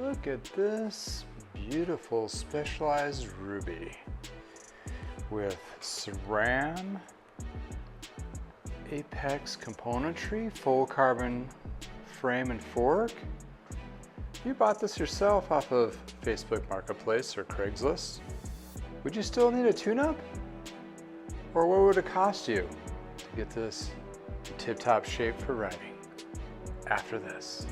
Look at this beautiful Specialized Ruby with SRAM Apex componentry, full carbon frame and fork. If you bought this yourself off of Facebook Marketplace or Craigslist, would you still need a tune-up? Or what would it cost you to get this in tip-top shape for riding after this?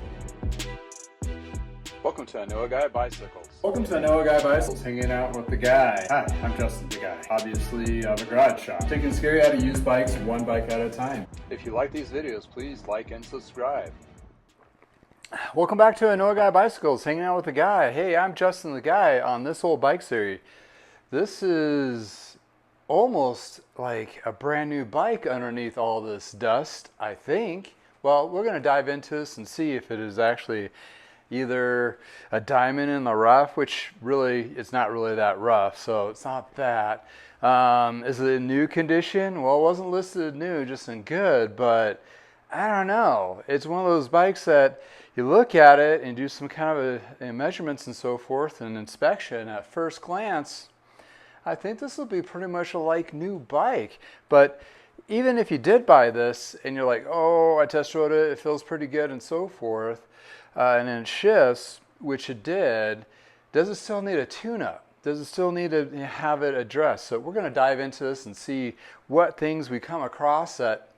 Welcome to I Know a Guy Bicycles. Welcome to I Know a Guy Bicycles, hanging out with the guy. Hi, I'm Justin the Guy. Obviously, I have a garage shop. Taking scary how to use bikes one bike at a time. If you like these videos, please like and subscribe. Welcome back to I Know a Guy Bicycles, hanging out with the guy. Hey, I'm Justin the Guy on this old bike series. This is almost like a brand new bike underneath all this dust, I think. Well, we're going to dive into this and see if it is actually either a diamond in the rough, which really, it's not really that rough, so it's not that. Is it in new condition? Well, it wasn't listed new, just in good, but I don't know. It's one of those bikes that you look at it and do some kind of measurements and so forth and inspection. At first glance, I think this will be pretty much a like new bike. But even if you did buy this and you're like, oh, I test rode it, it feels pretty good and so forth, and then it shifts, which it did, does it still need a tune-up? Does it still need to have it addressed? So we're going to dive into this and see what things we come across that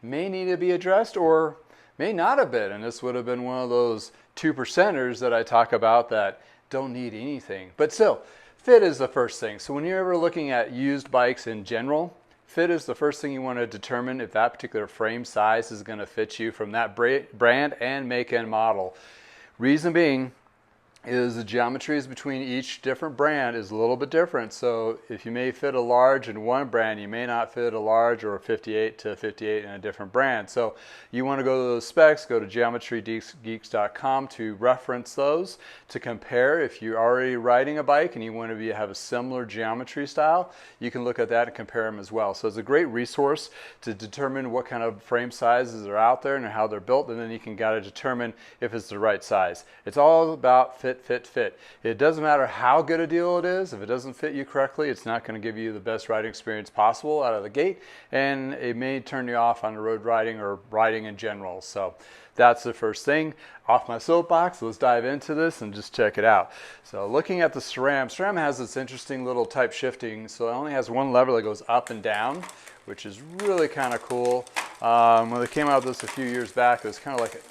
may need to be addressed or may not have been. And this would have been one of those 2%ers that I talk about that don't need anything. But still, fit is the first thing. So when you're ever looking at used bikes in general, fit is the first thing you want to determine if that particular frame size is going to fit you from that brand and make and model. Reason being is the geometries between each different brand is a little bit different. So if you may fit a large in one brand, you may not fit a large or a 58 to 58 in a different brand. So you want to go to those specs, go to geometrygeeks.com to reference those, to compare. If you're already riding a bike and you want to have a similar geometry style, you can look at that and compare them as well. So it's a great resource to determine what kind of frame sizes are out there and how they're built, and then you can gotta determine if it's the right size. It's all about fit. It doesn't matter how good a deal it is. If it doesn't fit you correctly, it's not going to give you the best riding experience possible out of the gate, and it may turn you off on the road riding or riding in general. So that's the first thing. Off my soapbox, let's dive into this and just check it out. So looking at the SRAM, SRAM has this interesting little type shifting. So it only has one lever that goes up and down, which is really kind of cool. When they came out with this a few years back, it was kind of like,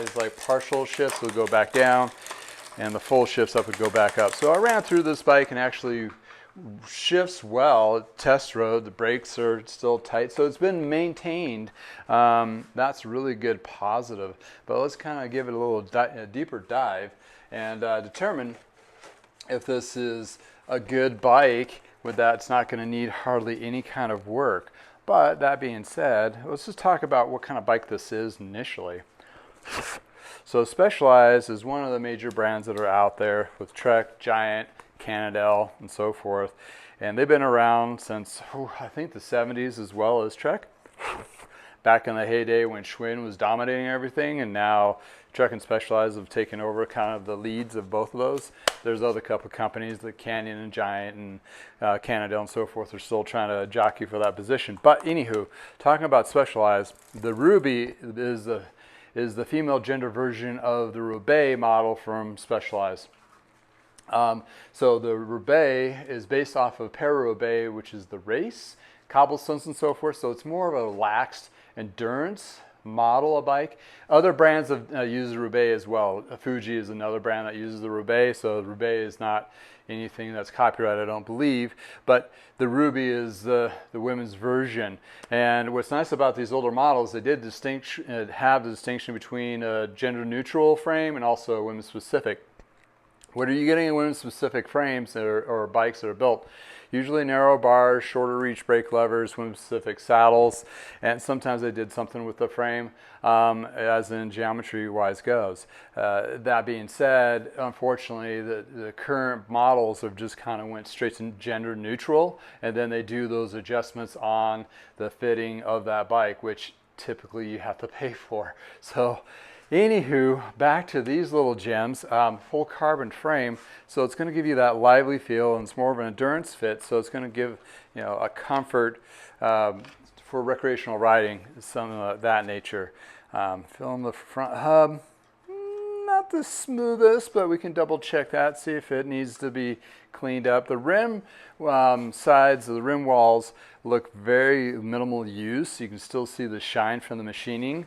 it's like partial shifts would go back down, and the full shifts up would go back up. So I ran through this bike and actually shifts well. Test rode, the brakes are still tight, so it's been maintained. That's really good positive. But let's kind of give it a little deeper dive and determine if this is a good bike with that it's not going to need hardly any kind of work. But that being said, let's just talk about what kind of bike this is initially. So Specialized is one of the major brands that are out there with Trek, Giant, Cannondale, and so forth. And they've been around since, I think, the 70s as well as Trek. Back in the heyday when Schwinn was dominating everything, and now Trek and Specialized have taken over kind of the leads of both of those. There's other couple companies, the Canyon and Giant and Cannondale and so forth, are still trying to jockey for that position. But anywho, talking about Specialized, the Ruby is the female gender version of the Roubaix model from Specialized. So the Roubaix is based off of Para-Roubaix, which is the race, cobblestones and so forth. So it's more of a relaxed endurance model of bike. Other brands have used the Roubaix as well. Fuji is another brand that uses the Roubaix. So the Roubaix is not anything that's copyrighted, I don't believe, but the Ruby is the women's version. And what's nice about these older models, they did have the distinction between a gender neutral frame and also a women's specific. What are you getting in women's specific frames or bikes that are built? Usually narrow bars, shorter reach brake levers, women's specific saddles, and sometimes they did something with the frame as in geometry wise goes. That being said, unfortunately the current models have just kind of went straight to gender neutral, and then they do those adjustments on the fitting of that bike, which typically you have to pay for. So Anywho, back to these little gems, full carbon frame, so it's going to give you that lively feel, and it's more of an endurance fit, so it's going to give, you know, a comfort for recreational riding, something of that nature. Film the front hub, not the smoothest, but we can double check that, see if it needs to be cleaned up. The rim sides, the rim walls look very minimal use. You can still see the shine from the machining,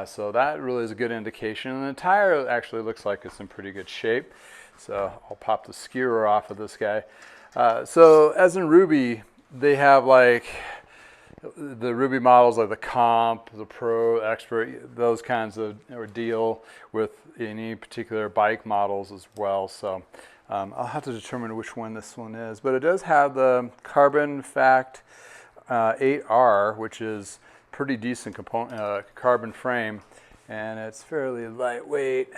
so that really is a good indication. And the tire actually looks like it's in pretty good shape. So I'll pop the skewer off of this guy. So as in Ruby, they have like the Ruby models like the Comp, the Pro, Expert, those kinds of deal with any particular bike models as well. So I'll have to determine which one this one is. But it does have the Carbon Fact 8R, which is pretty decent carbon frame, and it's fairly lightweight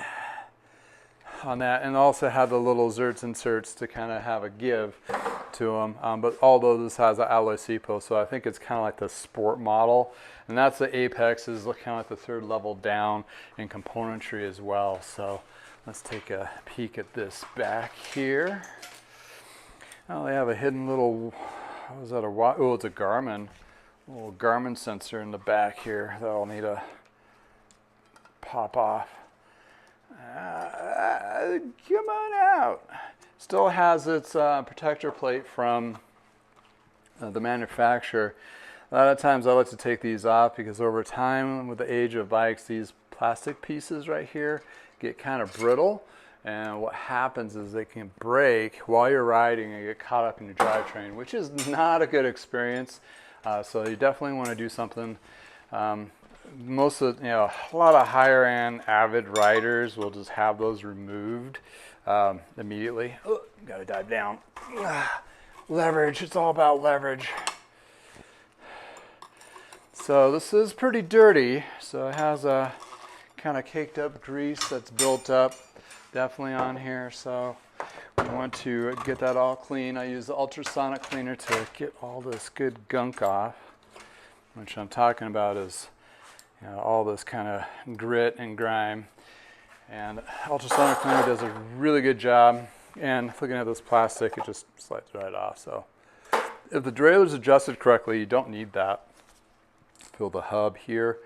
on that, and also have the little Zerts inserts to kind of have a give to them. But although this has an alloy C-post, so I think it's kind of like the sport model, and that's the Apex, is kind of like the third level down in componentry as well. So let's take a peek at this back here. Oh, they have a hidden little, what is that, oh, it's a Garmin, a little Garmin sensor in the back here that I'll need to pop off. Come on out. Still has its protector plate from the manufacturer. A lot of times I like to take these off because over time, with the age of bikes, these plastic pieces right here get kind of brittle, and what happens is they can break while you're riding and get caught up in your drivetrain, which is not a good experience. So you definitely want to do something. Most of, a lot of higher end avid riders will just have those removed immediately. Oh, gotta dive down. Leverage, it's all about leverage. So this is pretty dirty, so it has a kind of caked up grease that's built up definitely on here, so we want to get that all clean. I use the ultrasonic cleaner to get all this good gunk off, which I'm talking about is all this kind of grit and grime, and ultrasonic cleaner does a really good job. And looking at this plastic, it just slides right off. So if the derailleur is adjusted correctly, you don't need that. Feel the hub here.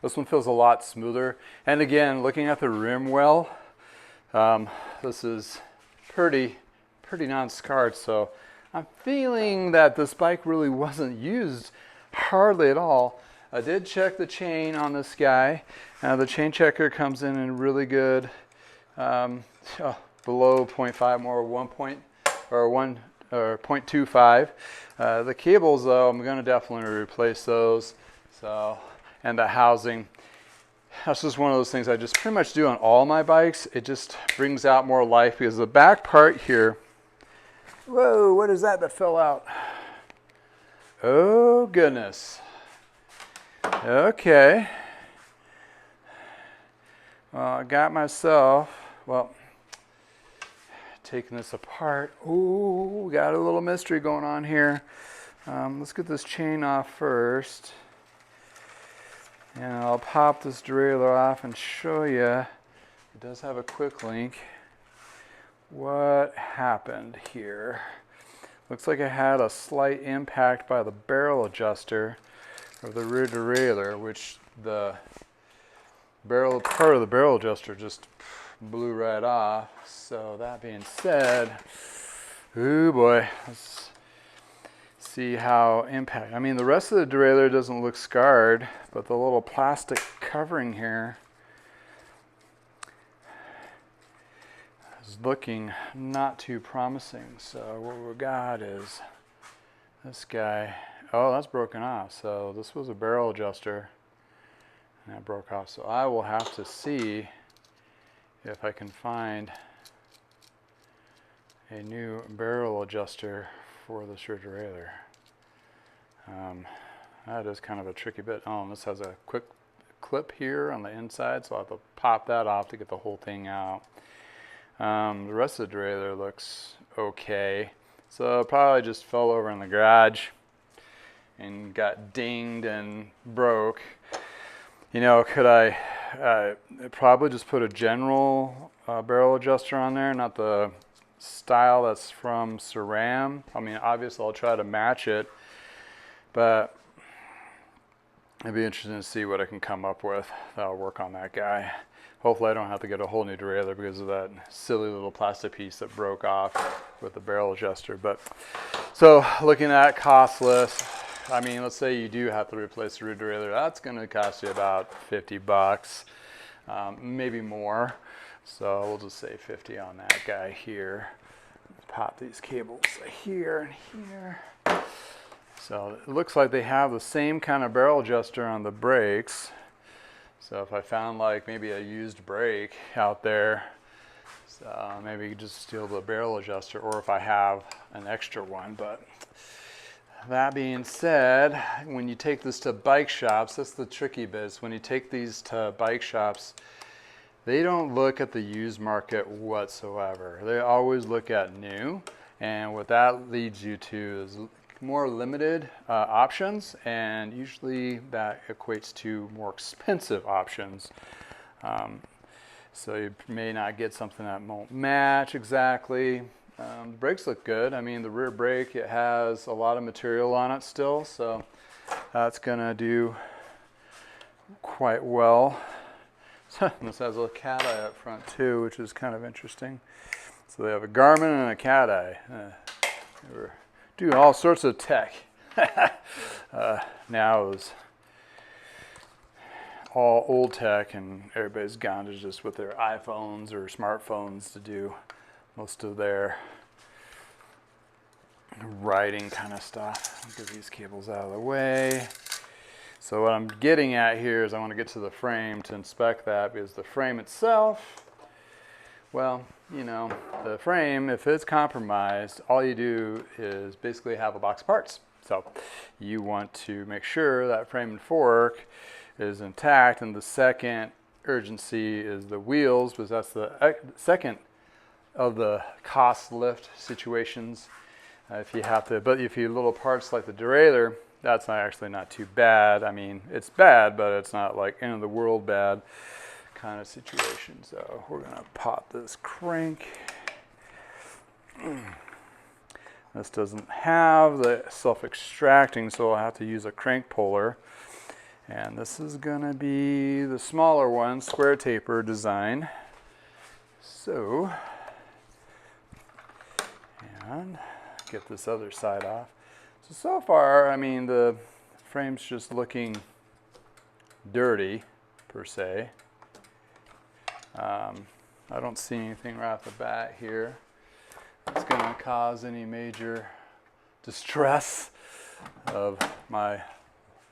This one feels a lot smoother. And again, looking at the rim well, this is pretty non-scarred. So I'm feeling that this bike really wasn't used hardly at all. I did check the chain on this guy. The chain checker comes in really good, below 0.5, more 0.25. The cables, though, I'm going to definitely replace those. So, and the housing, that's just one of those things I just pretty much do on all my bikes. It just brings out more life because the back part here. Whoa! What is that fell out? Oh goodness. Okay, well, I got myself, taking this apart. Ooh, got a little mystery going on here. Let's get this chain off first. And I'll pop this derailleur off and show you. It does have a quick link. What happened here? Looks like it had a slight impact by the barrel adjuster of the rear derailleur, which the part of the barrel adjuster just blew right off. So that being said, oh boy, let's see how impact. I mean, the rest of the derailleur doesn't look scarred, but the little plastic covering here is looking not too promising. So what we got is this guy. Oh, that's broken off. So this was a barrel adjuster, and that broke off. So I will have to see if I can find a new barrel adjuster for this rear derailleur. That is kind of a tricky bit. Oh, and this has a quick clip here on the inside, so I'll have to pop that off to get the whole thing out. The rest of the derailleur looks okay. So it probably just fell over in the garage and got dinged and broke. Could I probably just put a general barrel adjuster on there, not the style that's from SRAM. I mean, obviously I'll try to match it, but it'd be interesting to see what I can come up with that'll work on that guy. Hopefully I don't have to get a whole new derailleur because of that silly little plastic piece that broke off with the barrel adjuster. But so looking at cost list, I mean, let's say you do have to replace the rear derailleur. That's going to cost you about 50 bucks, maybe more. So we'll just say 50 on that guy here. Pop these cables here and here. So it looks like they have the same kind of barrel adjuster on the brakes. So if I found like maybe a used brake out there, so maybe just steal the barrel adjuster, or if I have an extra one. But that being said, when you take this to bike shops, that's the tricky bit. When you take these to bike shops, they don't look at the used market whatsoever. They always look at new, and what that leads you to is more limited options, and usually that equates to more expensive options. So you may not get something that won't match exactly. The brakes look good. I mean, the rear brake, it has a lot of material on it still, so that's gonna do quite well. This has a cat eye up front too, which is kind of interesting. So they have a Garmin and a cat eye. They were doing all sorts of tech. Now it's all old tech, and everybody's gone to just with their iPhones or smartphones to do most of their riding kind of stuff. I'll get these cables out of the way. So what I'm getting at here is I want to get to the frame to inspect that, because the frame itself, well, you know, the frame, if it's compromised, all you do is basically have a box of parts. So you want to make sure that frame and fork is intact, and the second urgency is the wheels, because that's the second of the cost lift situations. If you have to, but if you little parts like the derailleur, that's actually not too bad. I mean, it's bad, but it's not like end of the world bad kind of situation. So we're gonna pop this crank. This doesn't have the self-extracting, so I'll have to use a crank puller. And this is gonna be the smaller one, square taper design. So, and get this other side off. So far, I mean, the frame's just looking dirty, per se. I don't see anything right off the bat here that's going to cause any major distress of my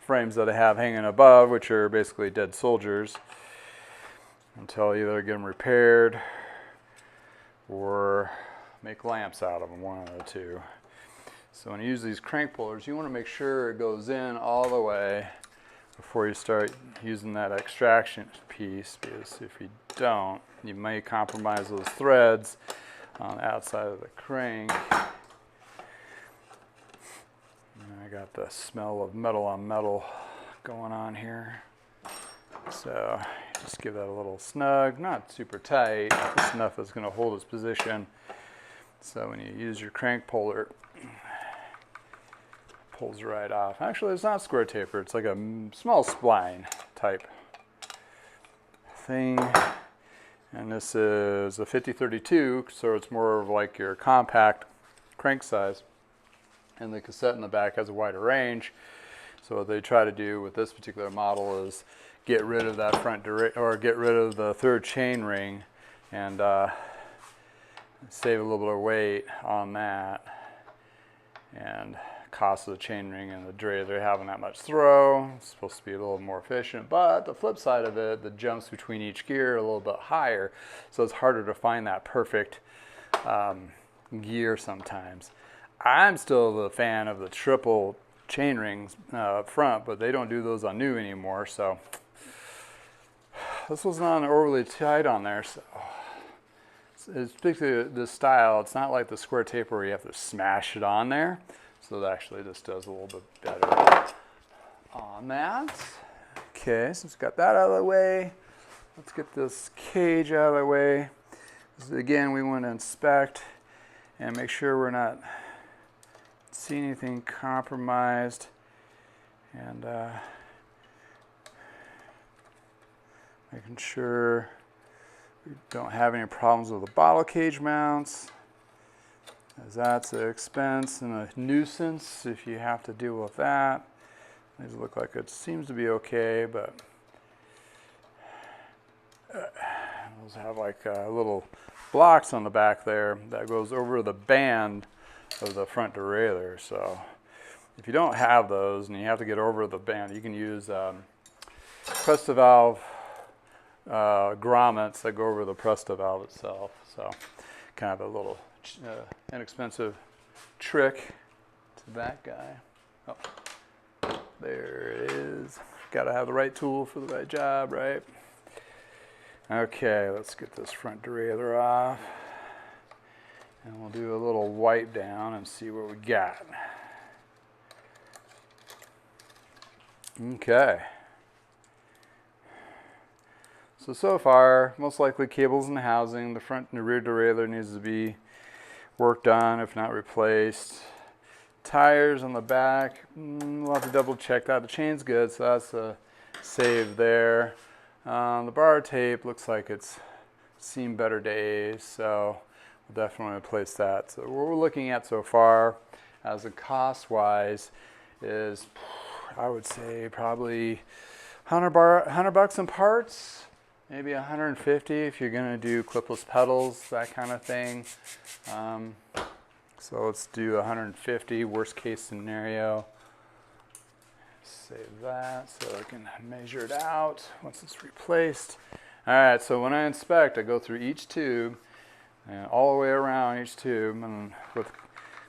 frames that I have hanging above, which are basically dead soldiers, until I either get them repaired or make lamps out of them, one of the two. So when you use these crank pullers, you want to make sure it goes in all the way before you start using that extraction piece, because if you don't, you may compromise those threads on the outside of the crank. And I got the smell of metal on metal going on here. So just give that a little snug, not super tight, just enough that's going to hold its position. So when you use your crank puller, pulls right off. Actually, it's not square taper. It's like a small spline type thing. And this is a 5032, so it's more of like your compact crank size. And the cassette in the back has a wider range. So what they try to do with this particular model is get rid of that front or get rid of the third chain ring and save a little bit of weight on that. And cost of the chain ring and the derailleur having that much throw. It's supposed to be a little more efficient, but the flip side of it, the jumps between each gear are a little bit higher, so it's harder to find that perfect gear sometimes. I'm still the fan of the triple chain rings up front, but they don't do those on new anymore, so this was not overly tight on there. So it's particularly this style, it's not like the square taper where you have to smash it on there. So that actually just does a little bit better on that. Okay, so it's got that out of the way. let's get this cage out of the way. Again, we want to inspect and make sure we're not seeing anything compromised, and making sure we don't have any problems with the bottle cage mounts, as that's an expense and a nuisance if you have to deal with that. These look like it seems to be okay, but those have like little blocks on the back there that goes over the band of the front derailleur. So if you don't have those and you have to get over the band, you can use Presta valve grommets that go over the Presta valve itself. So kind of a little inexpensive trick to that guy. Oh, there it is. Got to have the right tool for the right job, right? Okay, let's get this front derailleur off, and we'll do a little wipe down and see what we got. Okay. So far, most likely cables and housing. The front and the rear derailleur needs to be worked on, if not replaced. Tires on the back, we'll have to double check that. The chain's good, so that's a save there. The bar tape looks like it's seen better days, so we'll definitely replace that. So what we're looking at so far, as a cost-wise, is I would say probably $100 bucks in parts, maybe 150 if you're going to do clipless pedals, that kind of thing. So let's do 150, worst case scenario. Save that so I can measure it out once it's replaced. All right, so when I inspect, I go through each tube and all the way around each tube. And with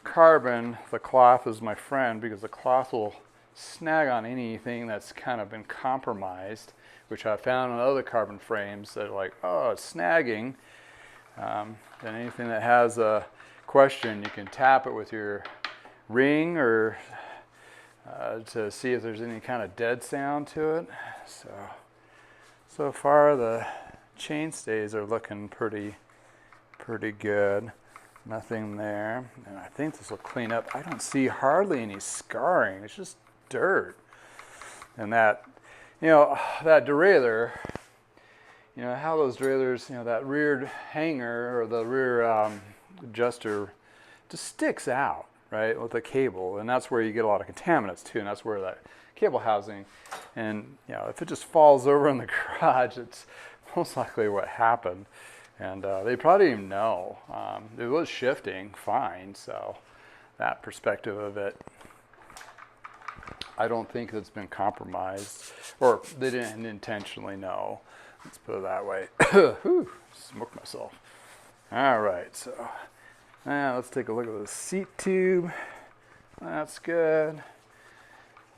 carbon, the cloth is my friend because the cloth will snag on anything that's kind of been compromised, which I found on other carbon frames that are like, oh, it's snagging. And anything that has a question, you can tap it with your ring or to see if there's any kind of dead sound to it. So far the chain stays are looking pretty good. Nothing there. And I think this will clean up. I don't see hardly any scarring. It's just dirt. And that, that derailleur, how those derailleurs, that rear hanger or the rear adjuster just sticks out, right, with the cable, and that's where you get a lot of contaminants too, and that's where that cable housing, and if it just falls over in the garage, it's most likely what happened, and they probably didn't even know. It was shifting fine, so that perspective of it, I don't think it's been compromised, or they didn't intentionally know. Let's put it that way. Whew, smoked myself. All right, so now let's take a look at the seat tube. That's good.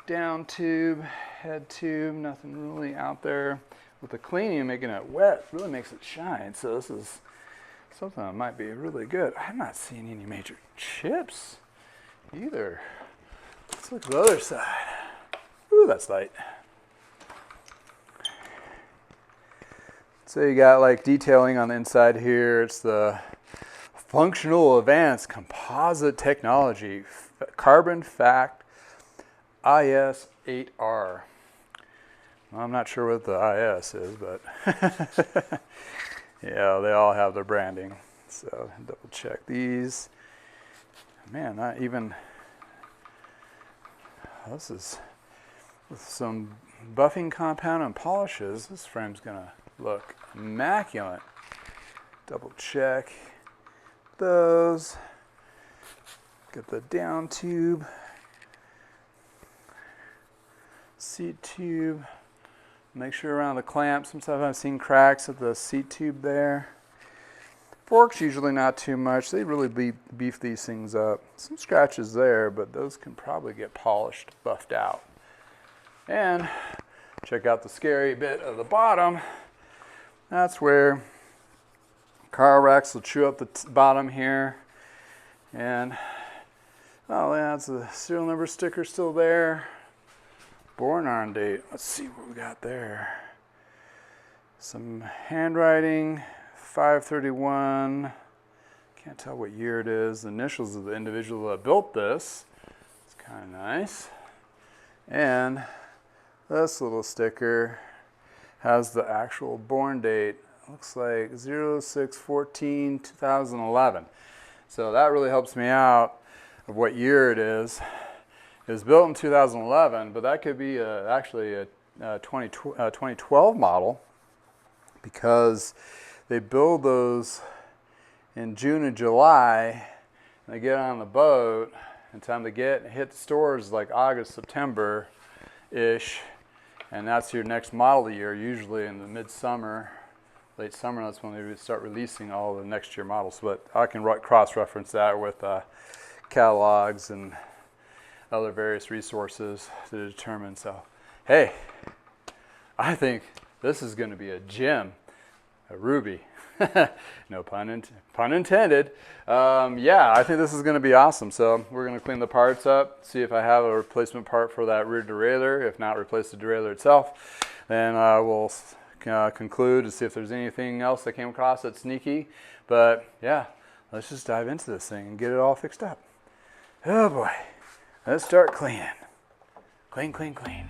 Down tube, head tube, nothing really out there. With the cleaning, making it wet really makes it shine. So this is something that might be really good. I'm not seeing any major chips either. Let's look at the other side. Ooh, that's light. So you got like detailing on the inside here. It's the functional advanced composite technology, carbon fact IS8R. Well, I'm not sure what the IS is, but yeah, they all have their branding. So double check these. Man, not even, this is with some buffing compound and polishes. This frame's gonna look immaculate. Double check those. Get the down tube, seat tube. Make sure around the clamp. Sometimes I've seen cracks at the seat tube there. Forks usually not too much. They really beef these things up. Some scratches there, but those can probably get polished, buffed out. And check out the scary bit of the bottom. That's where car racks will chew up the bottom here. And, oh yeah, it's the serial number sticker still there. Born on date. Let's see what we got there. Some handwriting, 531. Can't tell what year it is. The initials of the individual that built this. It's kind of nice. And this little sticker has the actual born date. Looks like 06/14/2011. So that really helps me out of what year it is. It was built in 2011, but that could be actually a 2012 model, because they build those in June and July, and they get on the boat, and time to hit the stores like August, September-ish, and that's your next model year, usually in the midsummer, late summer. That's when they start releasing all the next year models. But I can cross-reference that with catalogs and other various resources to determine. So, hey, I think this is going to be a gem, a ruby. No pun intended. Yeah, I think this is going to be awesome. So we're going to clean the parts up, see if I have a replacement part for that rear derailleur. If not, replace the derailleur itself. Then we'll conclude to see if there's anything else I came across that's sneaky. But yeah, let's just dive into this thing and get it all fixed up. Oh boy, let's start cleaning. Clean, clean, clean.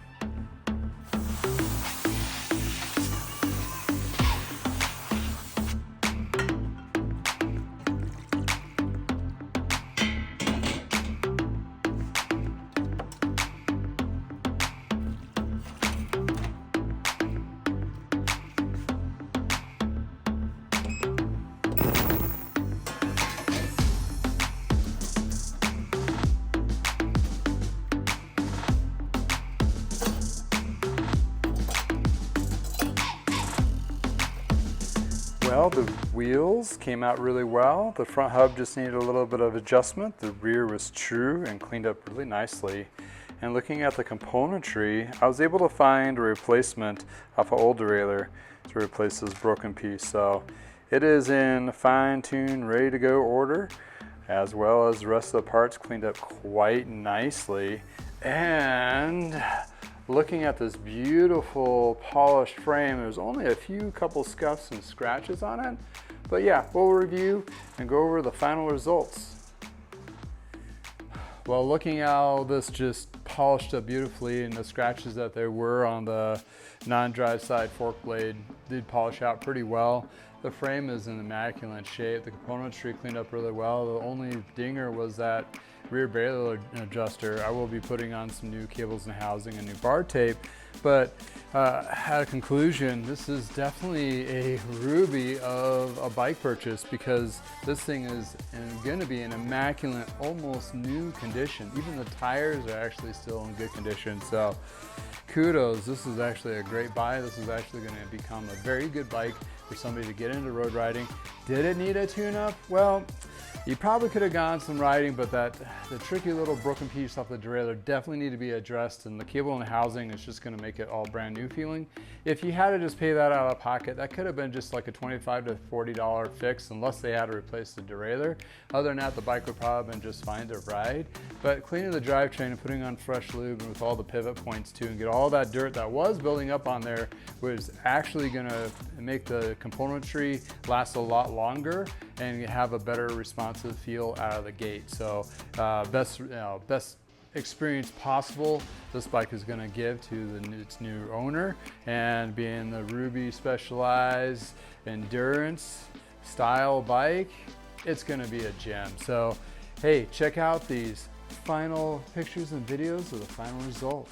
Well, the wheels came out really well. The front hub just needed a little bit of adjustment. The rear was true and cleaned up really nicely. And looking at the componentry, I was able to find a replacement off an old derailleur to replace this broken piece. So it is in fine-tuned, ready-to-go order, as well as the rest of the parts cleaned up quite nicely. And looking at this beautiful polished frame, there's only a couple scuffs and scratches on it. But yeah, we'll review and go over the final results. Well, looking how this just polished up beautifully, and the scratches that there were on the non-drive side fork blade did polish out pretty well. The frame is in immaculate shape. The componentry cleaned up really well. The only dinger was that rear derailleur adjuster. I will be putting on some new cables and housing and new bar tape, but at a conclusion, this is definitely a ruby of a bike purchase, because this thing is going to be in immaculate, almost new condition. Even the tires are actually still in good condition. So kudos, this is actually a great buy. This is actually going to become a very good bike for somebody to get into road riding. Did it need a tune-up? Well, you probably could have gone some riding, but the tricky little broken piece off the derailleur definitely need to be addressed, and the cable and housing is just going to make it all brand new feeling. If you had to just pay that out of pocket, that could have been just like a $25 to $40 fix, unless they had to replace the derailleur. Other than that, the bike would probably have been just fine to ride. But cleaning the drivetrain and putting on fresh lube, and with all the pivot points too, and get all that dirt that was building up on there, was actually going to make the componentry last a lot longer and have a better responsive feel out of the gate. So best experience possible this bike is going to give to its new owner, and being the Ruby Specialized endurance style bike, it's going to be a gem. So hey, check out these final pictures and videos of the final result.